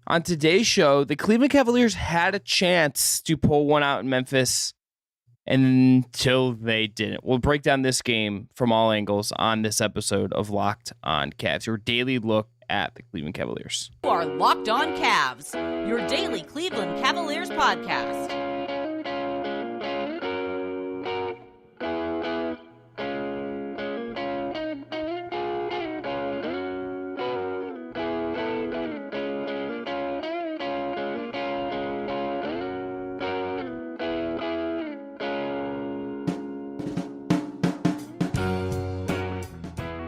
On today's show, the Cleveland Cavaliers had a chance to pull one out in Memphis until they didn't. We'll break down this game from all angles on this episode of Locked on Cavs, your daily look at the Cleveland Cavaliers. You are Locked on Cavs, your daily Cleveland Cavaliers podcast.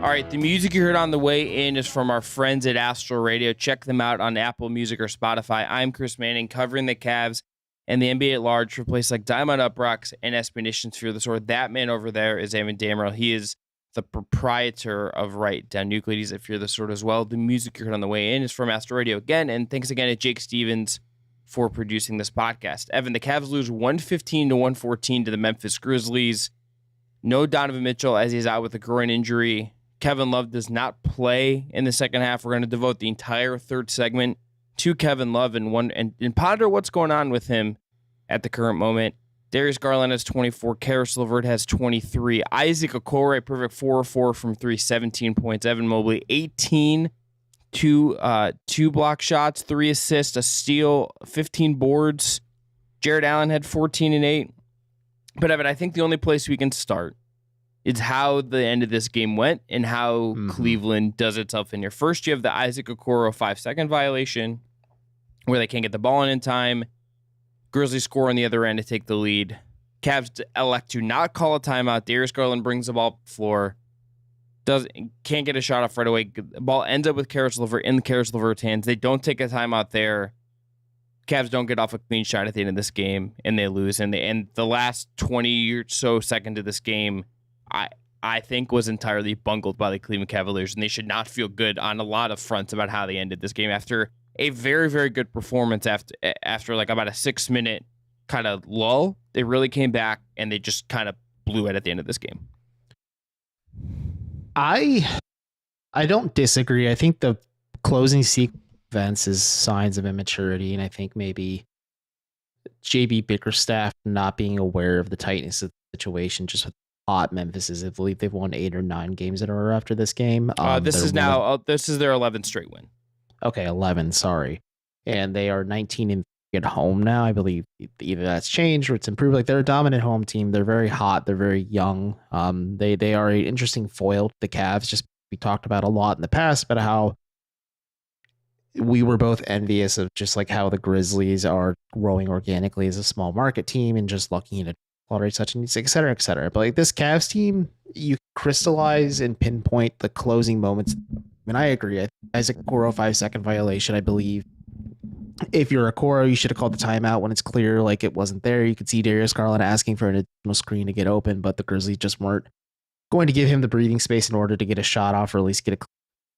All right, the music you heard on the way in is from our friends at Astral Radio. Check them out on Apple Music or Spotify. I'm Chris Manning, covering the Cavs and the NBA at large for places like Diamond UPROXX and Expeditions Fear the Sword. That man over there is Evan Dammarell. He is the proprietor of Write Down Nucleides at Fear the Sword as well. The music you heard on the way in is from Astral Radio again, and thanks again to Jake Stevens for producing this podcast. Evan, the Cavs lose 115-114 to the Memphis Grizzlies. No Donovan Mitchell as he's out with a groin injury. Kevin Love does not play in the second half. We're going to devote the entire third segment to Kevin Love and ponder what's going on with him at the current moment. Darius Garland has 24. Karis LeVert has 23. Isaac Okoro, perfect 4-4 from 3, 17 points. Evan Mobley, 18, two block shots, 3 assists, a steal, 15 boards. Jared Allen had 14 and 8. But Evan, I think the only place we can start is how the end of this game went and how Cleveland does itself in here. First, you have the Isaac Okoro 5-second violation where they can't get the ball in time. Grizzlies score on the other end to take the lead. Cavs elect to not call a timeout. Darius Garland brings the ball up the floor. Can't get a shot off right away. The ball ends up with Karis LeVert in the Karis LeVert's hands. They don't take a timeout there. Cavs don't get off a clean shot at the end of this game, and they lose. And the last 20 or so seconds of this game, I think was entirely bungled by the Cleveland Cavaliers, and they should not feel good on a lot of fronts about how they ended this game after a very, very good performance after like about a 6-minute kind of lull. They really came back, and they just kind of blew it at the end of this game. I don't disagree. I think the closing sequence is signs of immaturity, and I think maybe JB Bickerstaff not being aware of the tightness of the situation just with hot Memphis is. I believe they've won 8 or 9 games in a row after this game. This is their 11th straight win. Okay, 11. Sorry, and they are 19 and at home now. I believe either that's changed or it's improved. Like, they're a dominant home team. They're very hot. They're very young. They are an interesting foil to the Cavs. Just we talked about a lot in the past about how we were both envious of just like how the Grizzlies are growing organically as a small market team and just looking at already such and et cetera, et cetera. But like this Cavs team, you crystallize and pinpoint the closing moments. And I agree. Isaac Okoro 5-second violation, I believe. If you're Okoro, you should have called the timeout when it's clear like it wasn't there. You could see Darius Garland asking for an additional screen to get open, but the Grizzlies just weren't going to give him the breathing space in order to get a shot off or at least get a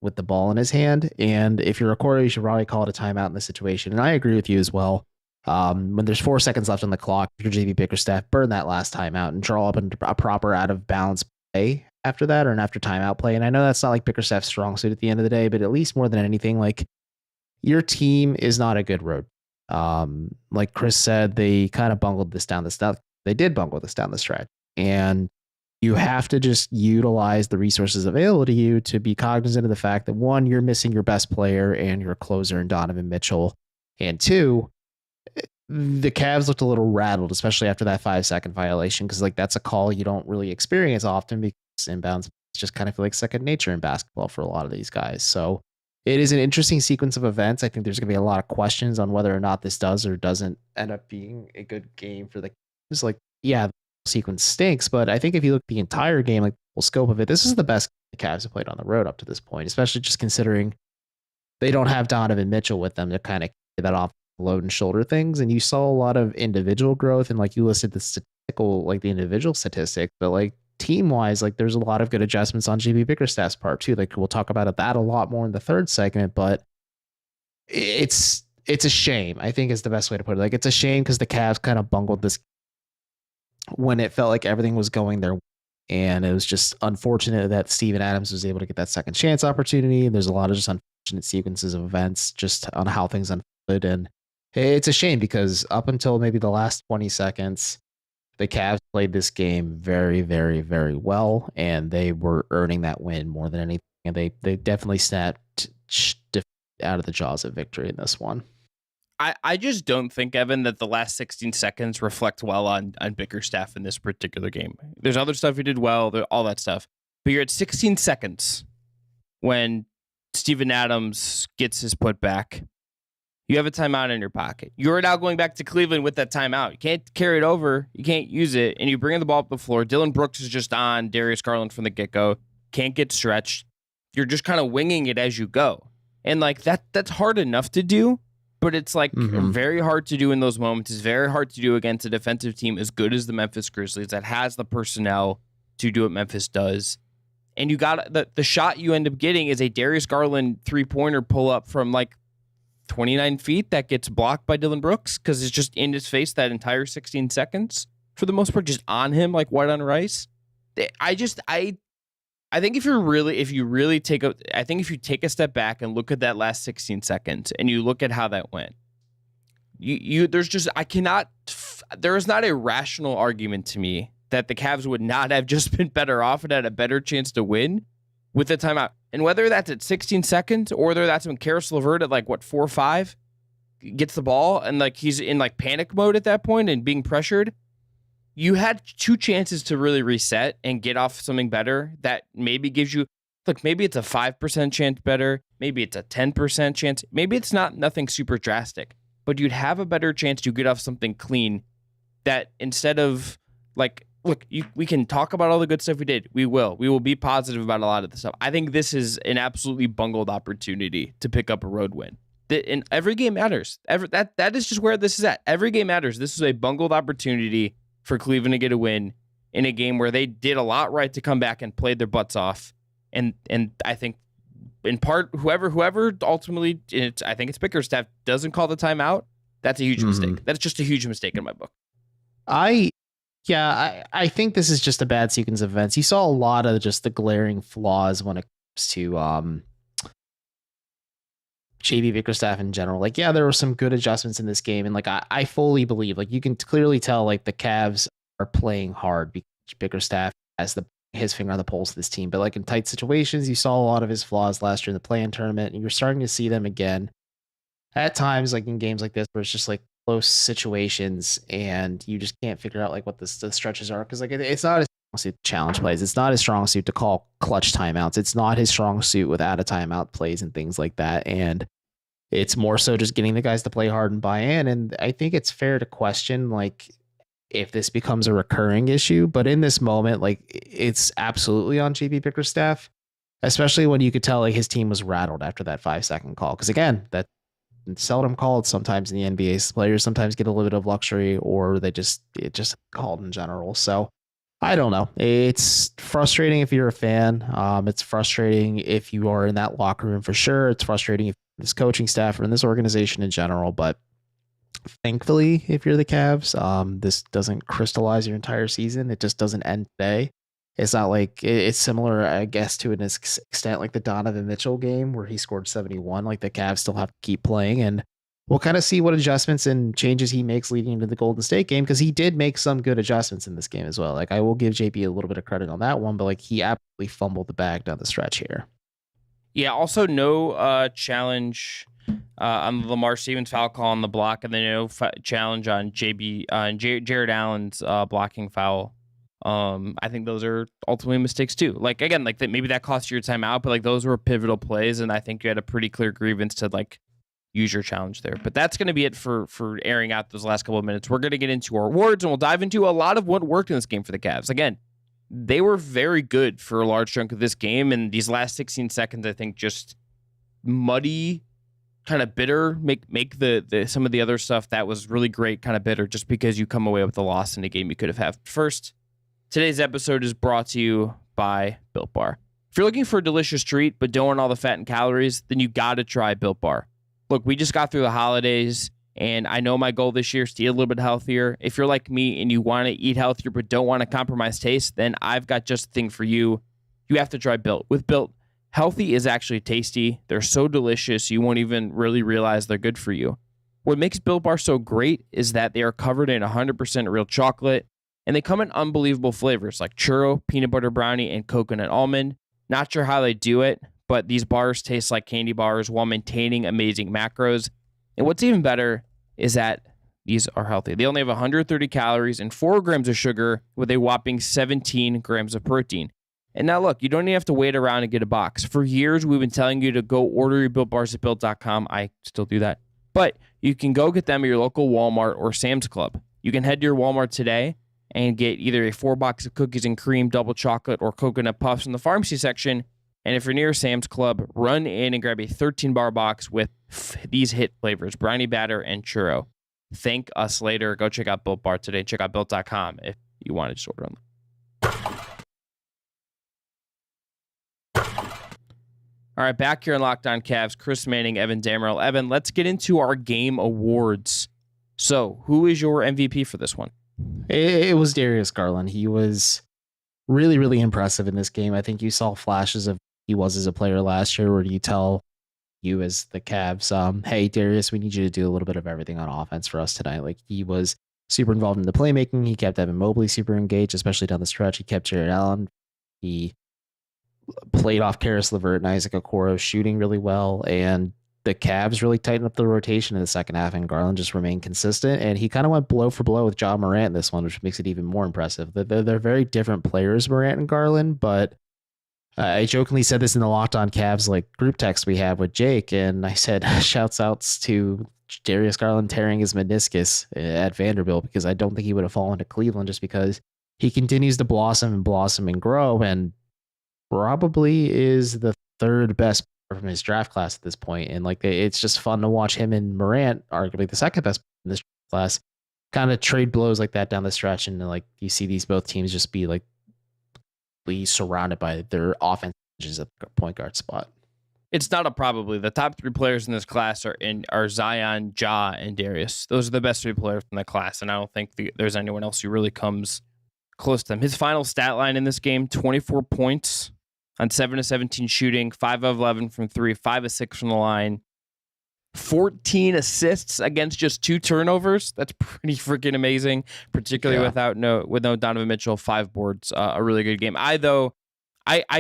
with the ball in his hand. And if you're Okoro, you should probably call it a timeout in this situation. And I agree with you as well. When there's 4 seconds left on the clock, your JV Bickerstaff, burn that last timeout and draw up a proper out of bounds play after that, or an after timeout play. And I know that's not like Bickerstaff's strong suit at the end of the day, but at least more than anything, like your team is not a good road. Like Chris said, they kind of bungled this down the stretch. They did bungle this down the stretch, and you have to just utilize the resources available to you to be cognizant of the fact that 1, you're missing your best player and your closer in Donovan Mitchell, and 2, the Cavs looked a little rattled, especially after that 5-second violation, because like that's a call you don't really experience often because inbounds just kind of feel like second nature in basketball for a lot of these guys. So it is an interesting sequence of events. I think there's going to be a lot of questions on whether or not this does or doesn't end up being a good game for the Cavs. Like, yeah, the sequence stinks, but I think if you look at the entire game, like the full scope of it, this is the best the Cavs have played on the road up to this point, especially just considering they don't have Donovan Mitchell with them to kind of get that off load and shoulder things. And you saw a lot of individual growth, and like you listed the statistical, like the individual statistics, but like team wise, like there's a lot of good adjustments on JB Bickerstaff's part too. Like we'll talk about that a lot more in the third segment, but it's a shame, I think is the best way to put it. Like it's a shame because the Cavs kind of bungled this when it felt like everything was going their way. And it was just unfortunate that Steven Adams was able to get that second chance opportunity. There's a lot of just unfortunate unfortunate sequences of events just on how things unfolded. And it's a shame because up until maybe the last 20 seconds, the Cavs played this game very, very, very well, and they were earning that win more than anything. And they definitely snapped out of the jaws of victory in this one. I just don't think, Evan, that the last 16 seconds reflect well on Bickerstaff in this particular game. There's other stuff he did well, all that stuff. But you're at 16 seconds when Steven Adams gets his putback. You have a timeout in your pocket. You're now going back to Cleveland with that timeout. You can't carry it over. You can't use it. And you bring the ball up the floor. Dylan Brooks is just on Darius Garland from the get-go. Can't get stretched. You're just kind of winging it as you go. And like that's hard enough to do. But it's like very hard to do in those moments. It's very hard to do against a defensive team as good as the Memphis Grizzlies that has the personnel to do what Memphis does. And you got the shot you end up getting is a Darius Garland 3-pointer pull up from like 29 feet that gets blocked by Dylan Brooks because it's just in his face that entire 16 seconds for the most part, just on him like white on rice. I think if you take a step back and look at that last 16 seconds and you look at how that went, there is not a rational argument to me that the Cavs would not have just been better off and had a better chance to win with the timeout. And whether that's at 16 seconds or whether that's when Karis LeVert at like 4 or 5 gets the ball and like he's in like panic mode at that point and being pressured. You had 2 chances to really reset and get off something better that maybe gives you, look, maybe it's a 5% chance better. Maybe it's a 10% chance. Maybe it's nothing super drastic, but you'd have a better chance to get off something clean that instead of like, look, we can talk about all the good stuff we did. We will be positive about a lot of the stuff. I think this is an absolutely bungled opportunity to pick up a road win. And every game matters. That is just where this is at. Every game matters. This is a bungled opportunity for Cleveland to get a win in a game where they did a lot right to come back and played their butts off. And I think in part, whoever ultimately, I think it's Bickerstaff, doesn't call the timeout. That's a huge mistake. That's just a huge mistake in my book. I think this is just a bad sequence of events. You saw a lot of just the glaring flaws when it comes to JB Bickerstaff in general. Like, yeah, there were some good adjustments in this game. And like, I fully believe, like, you can clearly tell, like, the Cavs are playing hard because Bickerstaff has his finger on the pulse of this team. But like in tight situations, you saw a lot of his flaws last year in the play-in tournament, and you're starting to see them again at times, like in games like this, where it's just like close situations and you just can't figure out like what the stretches are. Cause like, it's not his strong suit to challenge plays. It's not his strong suit to call clutch timeouts. It's not his strong suit without a timeout plays and things like that. And it's more so just getting the guys to play hard and buy in. And I think it's fair to question, like, if this becomes a recurring issue, but in this moment, like, it's absolutely on JB Bickerstaff, especially when you could tell like his team was rattled after that 5-second call. Cause again, that's seldom called sometimes in the NBA. Players sometimes get a little bit of luxury, or it just called in general. So I don't know. It's frustrating if you're a fan. It's frustrating if you are in that locker room for sure. It's frustrating if this coaching staff or in this organization in general, but thankfully, if you're the Cavs, this doesn't crystallize your entire season. It just doesn't end today. It's not like it's similar, I guess, to an extent like the Donovan Mitchell game where he scored 71. Like the Cavs still have to keep playing, and we'll kind of see what adjustments and changes he makes leading into the Golden State game, because he did make some good adjustments in this game as well. Like, I will give JB a little bit of credit on that one, but like he absolutely fumbled the bag down the stretch here. Yeah. Also, no challenge on the Lamar Stevens foul call on the block, and then no challenge on Jared Allen's blocking foul. I think those are ultimately mistakes too. Like, again, like that, maybe that cost you your timeout, but like those were pivotal plays, and I think you had a pretty clear grievance to like use your challenge there. But that's going to be it for airing out those last couple of minutes. We're going to get into our awards, and we'll dive into a lot of what worked in this game for the Cavs. Again, they were very good for a large chunk of this game, and these last 16 seconds, I think, just muddy, kind of bitter, make the some of the other stuff that was really great kind of bitter, just because you come away with the loss in a game you could have had. First, today's episode is brought to you by Built Bar. If you're looking for a delicious treat but don't want all the fat and calories, then you got to try Built Bar. Look, we just got through the holidays, and I know my goal this year is to eat a little bit healthier. If you're like me and you want to eat healthier but don't want to compromise taste, then I've got just the thing for you. You have to try Built. With Built, Healthy is actually tasty. They're so delicious, you won't even really realize they're good for you. What makes Built Bar so great is that they are covered in 100% real chocolate, and they come in unbelievable flavors like churro, peanut butter brownie, and coconut almond. Not sure how they do it, but these bars taste like candy bars while maintaining amazing macros. And what's even better is that these are healthy. They only have 130 calories and 4 grams of sugar with a whopping 17 grams of protein. And now look, you don't even have to wait around and get a box. For years, we've been telling you to go order your Built Bars at Built.com. I still do that. But you can go get them at your local Walmart or Sam's Club. You can head to your Walmart today and get either a 4-box of cookies and cream, double chocolate, or coconut puffs in the pharmacy section. And if you're near Sam's Club, run in and grab a 13-bar box with these hit flavors, brownie batter and churro. Thank us later. Go check out Built Bar today. Check out Built.com if you want to just order them. All right, back here on Locked On Cavs, Chris Manning, Evan Dammarell. Evan, let's get into our game awards. So, who is your MVP for this one? It was Darius Garland. He was really, really impressive in this game. I think you saw flashes of he was as a player last year, where you tell you as the Cavs, hey, Darius, we need you to do a little bit of everything on offense for us tonight. Like, he was super involved in the playmaking. He kept Evan Mobley super engaged, especially down the stretch. He kept Jared Allen. He played off Karis LeVert and Isaac Okoro shooting really well, and the Cavs really tightened up the rotation in the second half, and Garland just remained consistent, and he kind of went blow for blow with Ja Morant in this one, which makes it even more impressive. They're very different players, Morant and Garland, but I jokingly said this in the Locked On Cavs like group text we have with Jake, and I said shouts outs to Darius Garland tearing his meniscus at Vanderbilt, because I don't think he would have fallen to Cleveland, just because he continues to blossom and grow, and probably is the third best player from his draft class at this point. And like, it's just fun to watch him and Morant, arguably the second best in this class, kind of trade blows like that down the stretch. And like, you see these both teams just be like surrounded by their offense at the point guard spot. It's not a probably. The top 3 players in this class are Zion, Ja, and Darius. Those are the best 3 players in the class, and I don't think there's anyone else who really comes close to them. His final stat line in this game, 24 points on 7 of 17 shooting, 5 of 11 from 3, 5 of 6 from the line, 14 assists against just 2 turnovers. That's pretty freaking amazing, particularly with no Donovan Mitchell. 5 boards, a really good game. I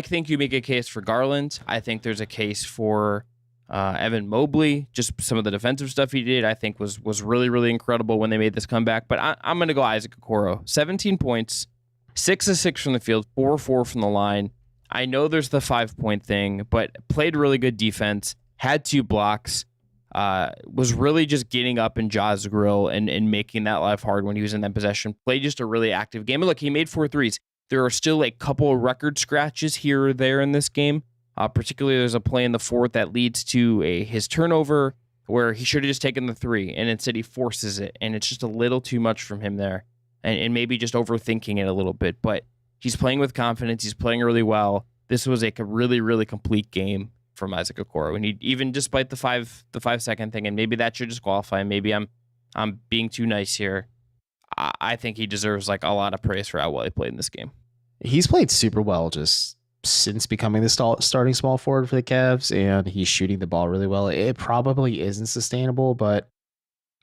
think you make a case for Garland. I think there's a case for Evan Mobley. Just some of the defensive stuff he did, I think was really, really incredible when they made this comeback. But I'm going to go Isaac Okoro. 17 points, 6 of 6 from the field, 4 of 4 from the line. I know there's the 5-point thing, but played really good defense, had 2 blocks, was really just getting up in Ja's grill and making that life hard when he was in that possession. Played just a really active game. And look, he made 4 threes. There are still a couple of record scratches here or there in this game. Particularly, there's a play in the 4th that leads to his turnover where he should have just taken the 3, and instead he forces it, and it's just a little too much from him there, and maybe just overthinking it a little bit. But he's playing with confidence. He's playing really well. This was a really, really complete game from Isaac Okoro, and he, even despite the 5-second thing, and maybe that should disqualify him. Maybe I'm being too nice here. I think he deserves like a lot of praise for how well he played in this game. He's played super well just since becoming the starting small forward for the Cavs, and he's shooting the ball really well. It probably isn't sustainable, but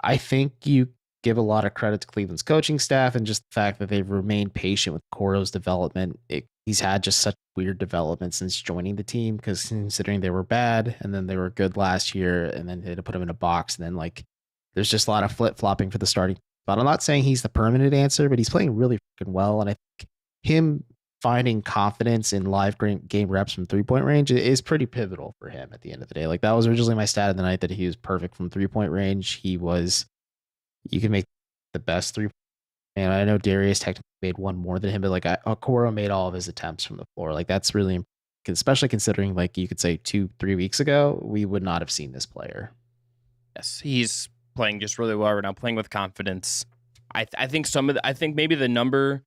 I think you give a lot of credit to Cleveland's coaching staff and just the fact that they've remained patient with Okoro's development. He's had just such weird development since joining the team, because considering they were bad and then they were good last year, and then they had to put him in a box, and then like there's just a lot of flip-flopping for the starting. But I'm not saying he's the permanent answer, but he's playing really freaking well, and I think him finding confidence in live game reps from 3-point range is pretty pivotal for him at the end of the day. Like, that was originally my stat of the night, that he was perfect from 3-point range. You can make the best 3. And I know Darius technically made 1 more than him, but like Okoro made all of his attempts from the floor. Like, that's really important, especially considering, like, you could say 2-3 weeks ago, we would not have seen this player. Yes, he's playing just really well right now, playing with confidence. I think maybe the number,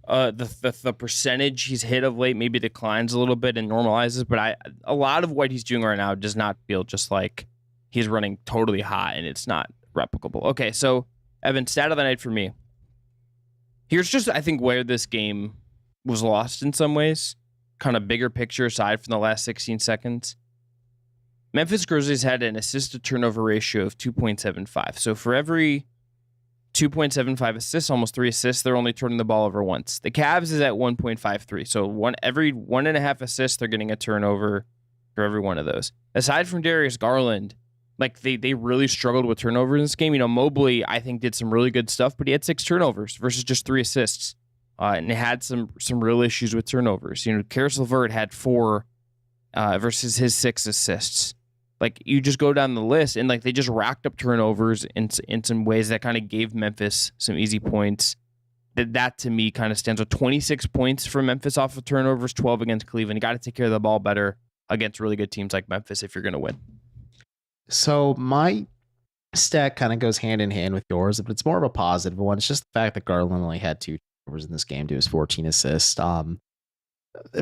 the percentage he's hit of late maybe declines a little bit and normalizes, but a lot of what he's doing right now does not feel just like he's running totally hot, and it's not replicable. Okay, so Evan, stat of the night for me. Here's just, I think, where this game was lost in some ways. kind of bigger picture aside from the last 16 seconds, Memphis Grizzlies had an assist to turnover ratio of 2.75. So for every 2.75 assists, almost 3 assists, they're only turning the ball over once. The Cavs is at 1.53. So every 1.5 assists, they're getting a turnover for every one of those. Aside from Darius Garland, like they really struggled with turnovers in this game. Mobley, I think, did some really good stuff, but he had 6 turnovers versus just 3 assists. And it had some real issues with turnovers. Karis LeVert had 4 versus his 6 assists. Like, you just go down the list, and like they just racked up turnovers in some ways that kind of gave Memphis some easy points. That to me kind of stands with 26 points for Memphis off of turnovers, 12 against Cleveland. You got to take care of the ball better against really good teams like Memphis if you're going to win. So my stat kind of goes hand in hand with yours, but it's more of a positive one. It's just the fact that Garland only had 2 turnovers in this game to his 14 assists.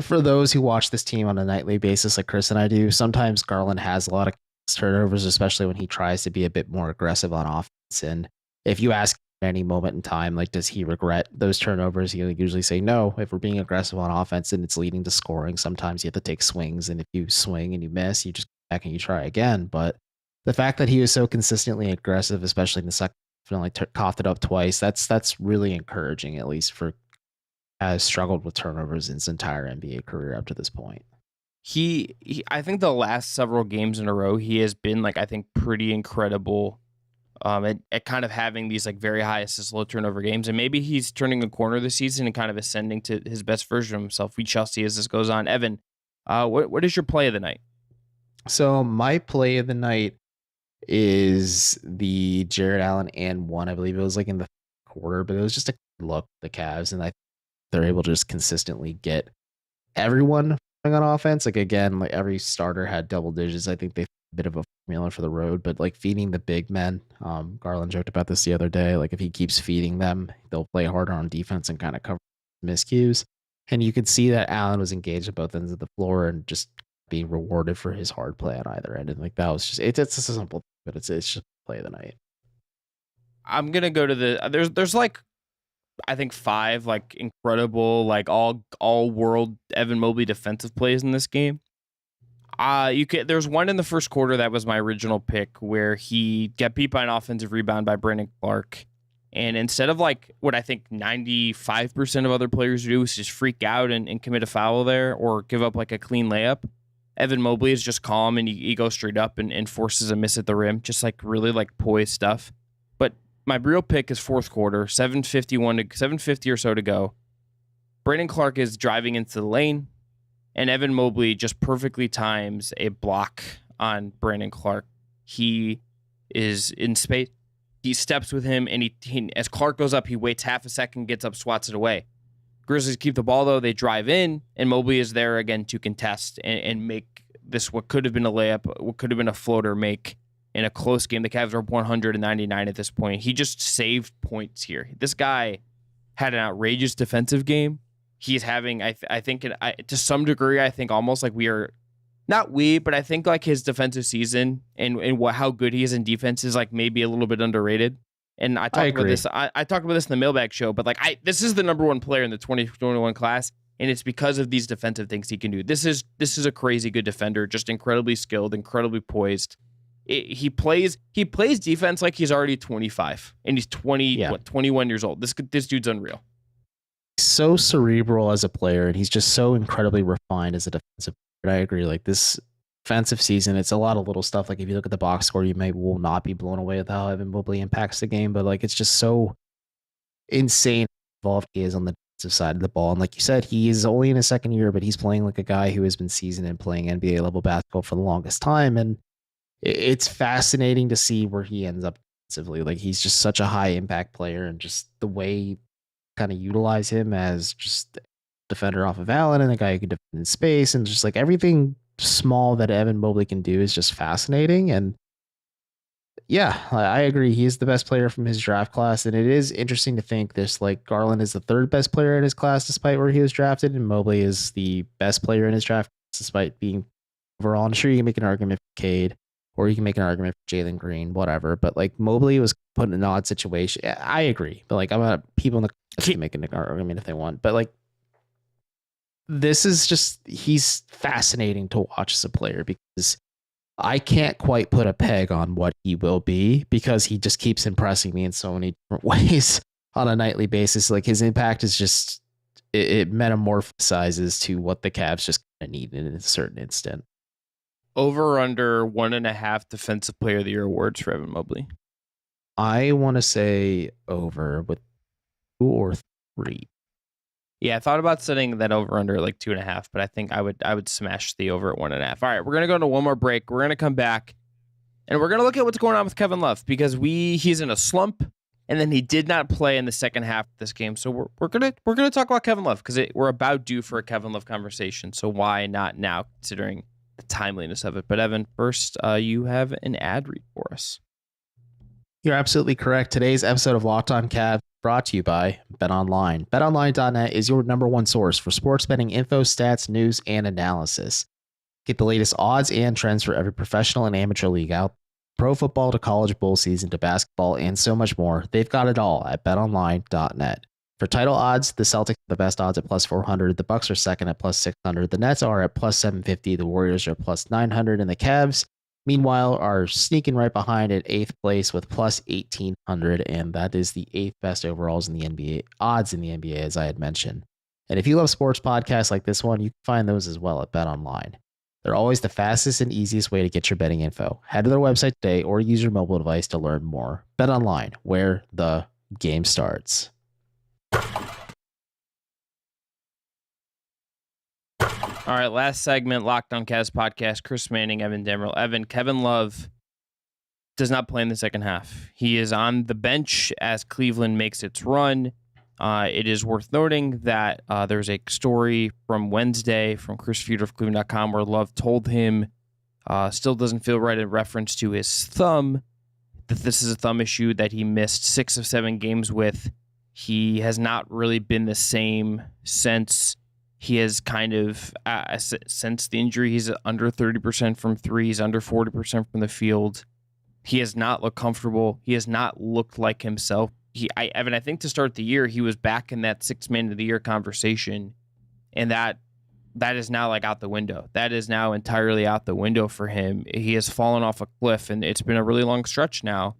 For those who watch this team on a nightly basis, like Chris and I do, sometimes Garland has a lot of turnovers, especially when he tries to be a bit more aggressive on offense. And if you ask at any moment in time, like, does he regret those turnovers? He'll usually say no. If we're being aggressive on offense and it's leading to scoring, sometimes you have to take swings. And if you swing and you miss, you just go back and you try again. But the fact that he was so consistently aggressive, especially in the second, only coughed it up twice, that's really encouraging, at least for has struggled with turnovers in his entire NBA career up to this point. He I think the last several games in a row, he has been like, I think, pretty incredible at kind of having these like very high assist, low turnover games. And maybe he's turning a corner this season and kind of ascending to his best version of himself. We shall see as this goes on. Evan, what is your play of the night? So my play of the night is the Jared Allen and one. I believe it was like in the quarter, but it was just a look the Cavs, and they're able to just consistently get everyone on offense. Like, again, like every starter had double digits. I think they a bit of a formula for the road, but like feeding the big men. Garland joked about this the other day. Like, if he keeps feeding them, they'll play harder on defense and kind of cover miscues. And you could see that Allen was engaged at both ends of the floor and just being rewarded for his hard play on either end. And like, that was just it's a simple, but it's just play of the night. I'm gonna go to there's like, I think 5 like incredible, like all world Evan Mobley defensive plays in this game. There's one in the first quarter that was my original pick where he got beat by an offensive rebound by Brandon Clark. And instead of like what I think 95% of other players do is just freak out and commit a foul there or give up like a clean layup, Evan Mobley is just calm and he goes straight up and forces a miss at the rim. Just like really like poised stuff. But my real pick is fourth quarter, 7:50 or so to go. Brandon Clark is driving into the lane, and Evan Mobley just perfectly times a block on Brandon Clark. He is in space. He steps with him, and he as Clark goes up, he waits half a second, gets up, swats it away. Grizzlies keep the ball, though. They drive in, and Mobley is there again to contest and make this what could have been a layup, what could have been a floater make in a close game. The Cavs are 199 at this point. He just saved points here. This guy had an outrageous defensive game. He's having, I think, to some degree, I think almost like but I think like his defensive season and how good he is in defense is like maybe a little bit underrated. And I talked about this. I talked about this in the mailbag show, but like this is the number 1 player in the 2021 class, and it's because of these defensive things he can do. This is a crazy good defender, just incredibly skilled, incredibly poised. He plays defense like he's already 25 and he's 21 years old. This dude's unreal. So cerebral as a player, and he's just so incredibly refined as a defensive player. I agree. Like, this defensive season, it's a lot of little stuff. Like, if you look at the box score, you will not be blown away with how Evan Mobley impacts the game, but like, it's just so insane how involved he is on the defensive side of the ball. And like you said, he is only in his second year, but he's playing like a guy who has been seasoned and playing NBA level basketball for the longest time. And it's fascinating to see where he ends up defensively. Like, he's just such a high impact player, and just the way kind of utilize him as just defender off of Allen and a guy who can defend in space, and just like everything small that Evan Mobley can do is just fascinating. And yeah, I agree. He's the best player from his draft class. And it is interesting to think this, like, Garland is the 3rd best player in his class despite where he was drafted, and Mobley is the best player in his draft despite being overall. I'm sure you can make an argument for Cade, or you can make an argument for Jalen Green, whatever. But like, Mobley was put in an odd situation. I agree. But like, I'm not, people in the can make an argument if they want. But like, this is just, he's fascinating to watch as a player because I can't quite put a peg on what he will be because he just keeps impressing me in so many different ways on a nightly basis. Like his impact is just, it metamorphosizes to what the Cavs just kind of need in a certain instant. Over or under 1.5 Defensive Player of the Year awards for Evan Mobley? I want to say over with 2 or 3. Yeah, I thought about setting that over under like 2.5, but I think I would smash the over at 1.5. All right, we're gonna go into one more break. We're gonna come back and we're gonna look at what's going on with Kevin Love because he's in a slump, and then he did not play in the second half of this game. So we're gonna talk about Kevin Love because we're about due for a Kevin Love conversation. So why not now, considering the timeliness of it? But Evan, first, you have an ad read for us. You're absolutely correct. Today's episode of Locked On Cavs brought to you by BetOnline. BetOnline.net is your number one source for sports betting info, stats, news, and analysis. Get the latest odds and trends for every professional and amateur league out. Pro football to college bowl season to basketball and so much more. They've got it all at BetOnline.net. For title odds, the Celtics are the best odds at plus 400. The Bucks are second at plus 600. The Nets are at plus 750. The Warriors are plus 900. And the Cavs, meanwhile, are sneaking right behind at 8th place with plus 1,800, and that is the 8th best overalls in the NBA, odds in the NBA, as I had mentioned. And if you love sports podcasts like this one, you can find those as well at BetOnline. They're always the fastest and easiest way to get your betting info. Head to their website today or use your mobile device to learn more. BetOnline, where the game starts. All right, last segment, Locked On Cavs podcast. Chris Manning, Evan Dammarell. Evan, Kevin Love does not play in the second half. He is on the bench as Cleveland makes its run. It is worth noting that there's a story from Wednesday from Chris Feuder of Cleveland.com where Love told him still doesn't feel right in reference to his thumb, that this is a thumb issue that he missed 6 of 7 games with. He has not really been the same since. He has kind of, since the injury, he's under 30% from 3. He's under 40% from the field. He has not looked comfortable. He has not looked like himself. Evan, I think to start the year, he was back in that 6th man of the year conversation. And that is now like out the window. That is now entirely out the window for him. He has fallen off a cliff, and it's been a really long stretch now.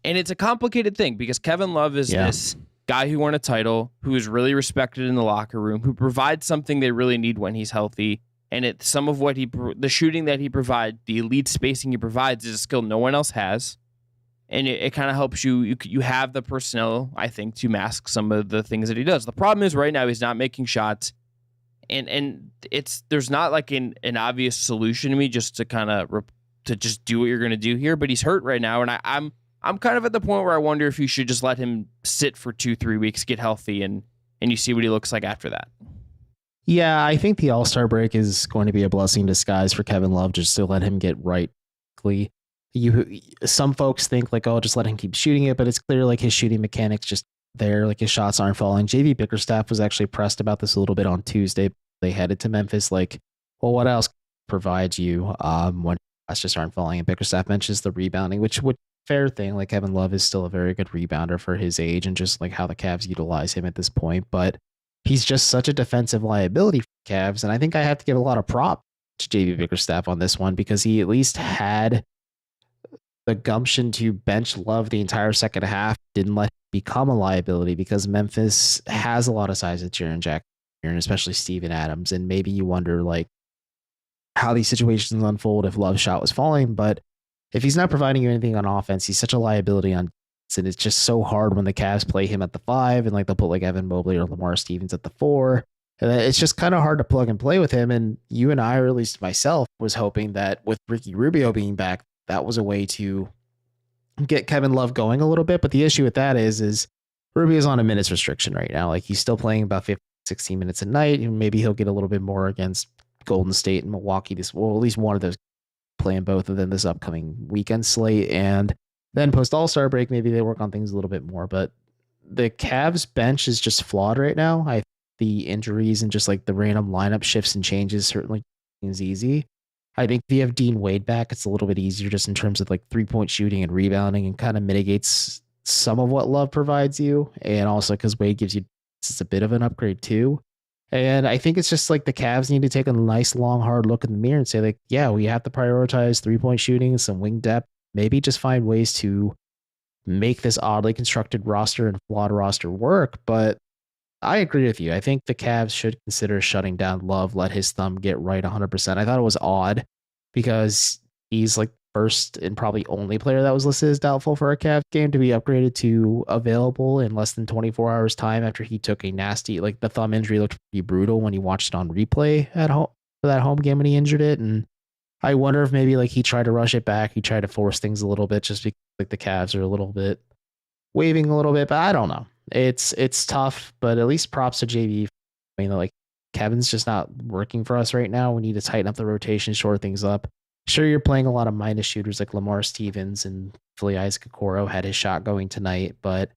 And it's a complicated thing because Kevin Love is this guy who won a title, who is really respected in the locker room, who provides something they really need when he's healthy. And it's some of what the shooting that he provides, the elite spacing he provides, is a skill no one else has. And it kind of helps you have the personnel, I think, to mask some of the things that he does. The problem is right now he's not making shots. And there's not like an obvious solution to me just to kind of to just do what you're going to do here. But he's hurt right now. And I'm kind of at the point where I wonder if you should just let him sit for 2-3 weeks, get healthy, and you see what he looks like after that. Yeah, I think the All-Star break is going to be a blessing in disguise for Kevin Love just to let him get right quickly. Some folks think like, oh, just let him keep shooting it, but it's clear like his shooting mechanics just there, like his shots aren't falling. JV Bickerstaff was actually pressed about this a little bit on Tuesday. They headed to Memphis, like, well, what else provides you when shots just aren't falling? And Bickerstaff mentions the rebounding, which would fair thing. Like Kevin Love is still a very good rebounder for his age and just like how the Cavs utilize him at this point. But he's just such a defensive liability for the Cavs. And I think I have to give a lot of prop to JV Bickerstaff on this one because he at least had the gumption to bench Love the entire second half, didn't let him become a liability because Memphis has a lot of size at Jaren Jackson and especially Steven Adams. And maybe you wonder like how these situations unfold if Love's shot was falling, but if he's not providing you anything on offense, he's such a liability on defense, and it's just so hard when the Cavs play him at the 5 and like they'll put like Evan Mobley or Lamar Stevens at the 4. And it's just kind of hard to plug and play with him. And you and I, or at least myself, was hoping that with Ricky Rubio being back, that was a way to get Kevin Love going a little bit. But the issue with that is Rubio's on a minutes restriction right now. Like he's still playing about 15, 16 minutes a night, and maybe he'll get a little bit more against Golden State and Milwaukee. At least one of those, playing both of them this upcoming weekend slate. And then post All-Star break, maybe they work on things a little bit more. But the Cavs bench is just flawed right now. The injuries and just like the random lineup shifts and changes certainly is easy. I think if you have Dean Wade back, it's a little bit easier just in terms of like 3-point shooting and rebounding, and kind of mitigates some of what Love provides you. And also because Wade gives you, it's a bit of an upgrade too. And I think it's just like the Cavs need to take a nice, long, hard look in the mirror and say, like, yeah, we have to prioritize 3-point shooting, some wing depth, maybe just find ways to make this oddly constructed roster and flawed roster work. But I agree with you. I think the Cavs should consider shutting down Love, let his thumb get right 100%. I thought it was odd because he's like first and probably only player that was listed as doubtful for a Cavs game to be upgraded to available in less than 24 hours time after he took a nasty, like the thumb injury looked pretty brutal when he watched it on replay at home for that home game when he injured it. And I wonder if maybe like he tried to rush it back. He tried to force things a little bit just because like the Cavs are a little bit waving a little bit, but I don't know. It's tough, but at least props to JB. I mean, like Kevin's just not working for us right now. We need to tighten up the rotation, shore things up. Sure, you're playing a lot of minus shooters like Lamar Stevens and Philly Isaac Okoro had his shot going tonight, but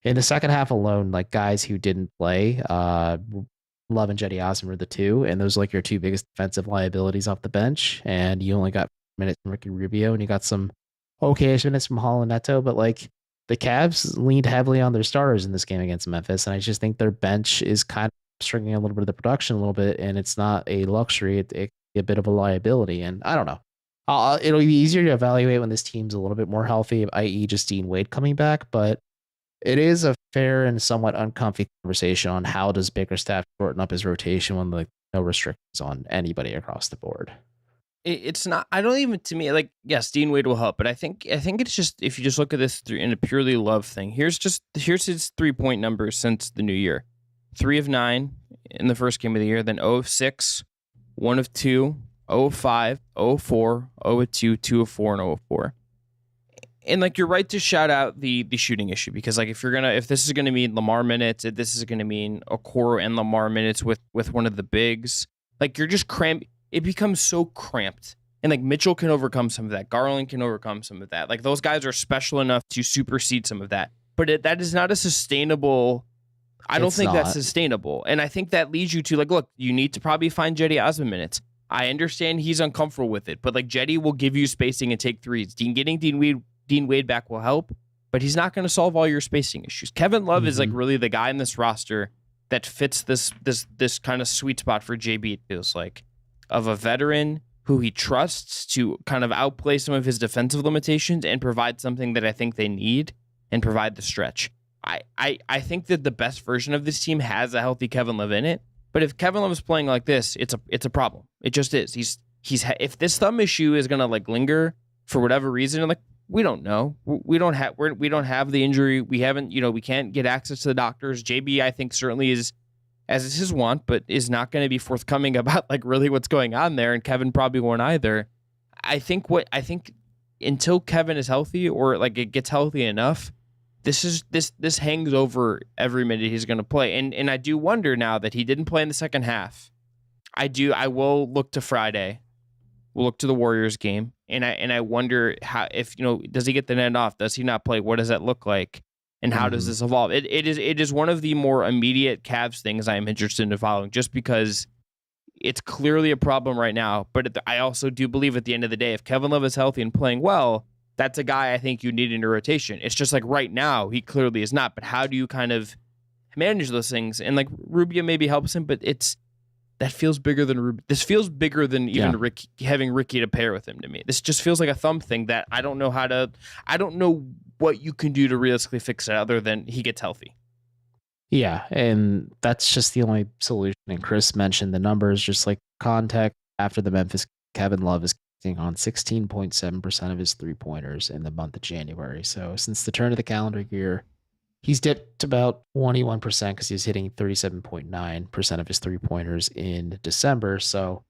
in the second half alone, like guys who didn't play, Love and Jetty Osman were the two, and those are like your two biggest defensive liabilities off the bench. And you only got minutes from Ricky Rubio, and you got some okay-ish minutes from Hall and Neto, but like the Cavs leaned heavily on their starters in this game against Memphis, and I just think their bench is kind of stringing a little bit of the production a little bit, and it's not a luxury; it's a bit of a liability. And I don't know. It'll be easier to evaluate when this team's a little bit more healthy, i.e., just Dean Wade coming back. But it is a fair and somewhat uncomfy conversation on how does Bickerstaff shorten up his rotation when like no restrictions on anybody across the board. It's not. I don't even. To me, like yes, Dean Wade will help, but I think it's just if you just look at this in a purely Love thing. Here's his 3-point numbers since the new year: 3 of 9 in the first game of the year, then 0 of 6, 1 of 2, 0 of 5, 0 of 4, 0 of 2, 2 of 4, and 0 of 4. And like you're right to shout out the shooting issue because like if this is gonna mean Lamar minutes, if this is gonna mean Okoro and Lamar minutes with one of the bigs, like you're just cramped. It becomes so cramped. And like Mitchell can overcome some of that. Garland can overcome some of that. Like those guys are special enough to supersede some of that. But that is not a sustainable. I don't think that's sustainable. And I think that leads you to like, look, you need to probably find Jetty Osman minutes. I understand he's uncomfortable with it, but like Jetty will give you spacing and take threes. Getting Dean Wade back will help, but he's not going to solve all your spacing issues. Kevin Love is like really the guy in this roster that fits this kind of sweet spot for JB. It feels like. Of a veteran who he trusts to kind of outplay some of his defensive limitations and provide something that I think they need and provide the stretch. I think that the best version of this team has a healthy Kevin Love in it, but if Kevin Love is playing like this, it's a problem. It just is. If this thumb issue is gonna like linger for whatever reason, like we don't know. We don't have the injury. We haven't. We can't get access to the doctors. JB I think certainly is, as is his want, but is not going to be forthcoming about like really what's going on there, and Kevin probably won't either. I think until Kevin is healthy or like it gets healthy enough, this hangs over every minute he's going to play, and I do wonder now that he didn't play in the second half. I will look to Friday. We'll look to the Warriors game, and I wonder how if does he get the net off? Does he not play? What does that look like? And how does this evolve? It is one of the more immediate Cavs things I am interested in following, just because it's clearly a problem right now. But I also do believe at the end of the day, if Kevin Love is healthy and playing well, that's a guy I think you need in your rotation. It's just like right now, he clearly is not. But how do you kind of manage those things? And like Rubio maybe helps him, but that feels bigger than Rubio. This feels bigger than even Ricky, having Ricky to pair with him to me. This just feels like a thumb thing that I don't know what you can do to realistically fix it other than he gets healthy. Yeah, and that's just the only solution. And Chris mentioned the numbers, just like context. After the Memphis, Kevin Love is on 16.7% of his 3-pointers in the month of January. So since the turn of the calendar year, he's dipped about 21% because he's hitting 37.9% of his 3-pointers in December. So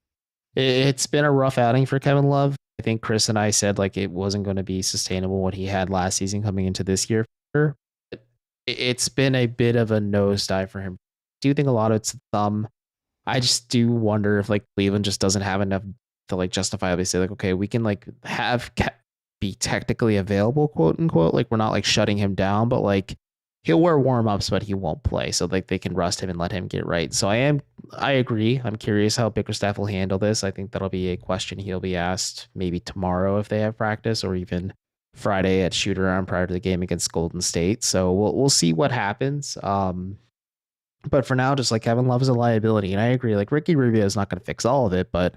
it's been a rough outing for Kevin Love. I think Chris and I said like it wasn't going to be sustainable what he had last season coming into this year. It's been a bit of a nosedive for him. I do think a lot of it's thumb. I just do wonder if like Cleveland just doesn't have enough to like justifiably say like, okay, we can like have be technically available, quote unquote. Like we're not like shutting him down, but like he'll wear warm-ups, but he won't play. So like they can rust him and let him get right. So I agree. I'm curious how Bickerstaff will handle this. I think that'll be a question he'll be asked maybe tomorrow if they have practice, or even Friday at shoot around prior to the game against Golden State. So we'll see what happens. But for now, just like Kevin Love is a liability. And I agree, like Ricky Rubio is not going to fix all of it, but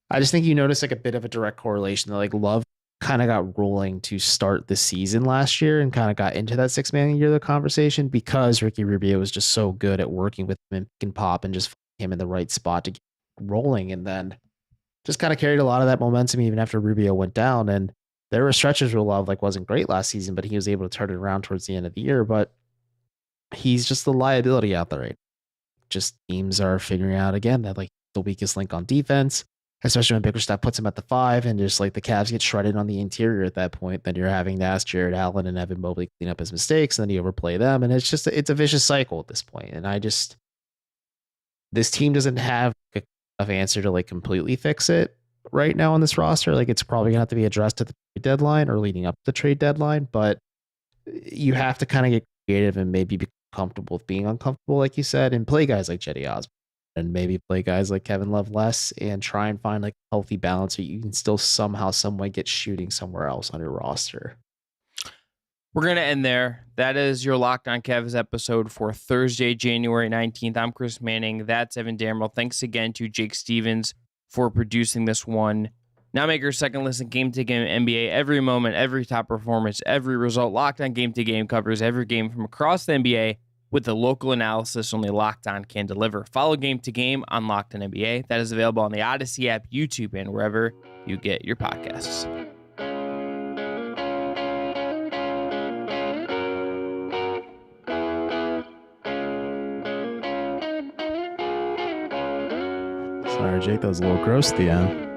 I just think you notice like a bit of a direct correlation that like Love kind of got rolling to start the season last year and kind of got into that 6 man a year of the conversation because Ricky Rubio was just so good at working with him and pick and pop and just finding him in the right spot to get rolling. And then just kind of carried a lot of that momentum even after Rubio went down. And there were stretches where Love like wasn't great last season, but he was able to turn it around towards the end of the year. But he's just the liability out there. Right? Just teams are figuring out again that like the weakest link on defense, especially when Bickerstaff puts him at the 5 and just like the Cavs get shredded on the interior at that point. Then you're having to ask Jared Allen and Evan Mobley clean up his mistakes, and then you overplay them, and it's a vicious cycle at this point. And this team doesn't have enough answer to like completely fix it right now on this roster. Like it's probably gonna have to be addressed at the trade deadline or leading up to the trade deadline, but you have to kind of get creative and maybe be comfortable with being uncomfortable, like you said, and play guys like Cedi Osman and maybe play guys like Kevin Love less and try and find like a healthy balance so you can still somehow, some way get shooting somewhere else on your roster. We're going to end there. That is your Locked on Cavs episode for Thursday, January 19th. I'm Chris Manning. That's Evan Dammarell. Thanks again to Jake Stevens for producing this one. Now make your second listen, Game to Game NBA. Every moment, every top performance, every result. Locked on Game to Game covers every game from across the NBA with the local analysis only Locked On can deliver. Follow Game to Game on Locked on NBA. That is available on the Odyssey app, YouTube, and wherever you get your podcasts. Sorry, Jake, that was a little gross at the end.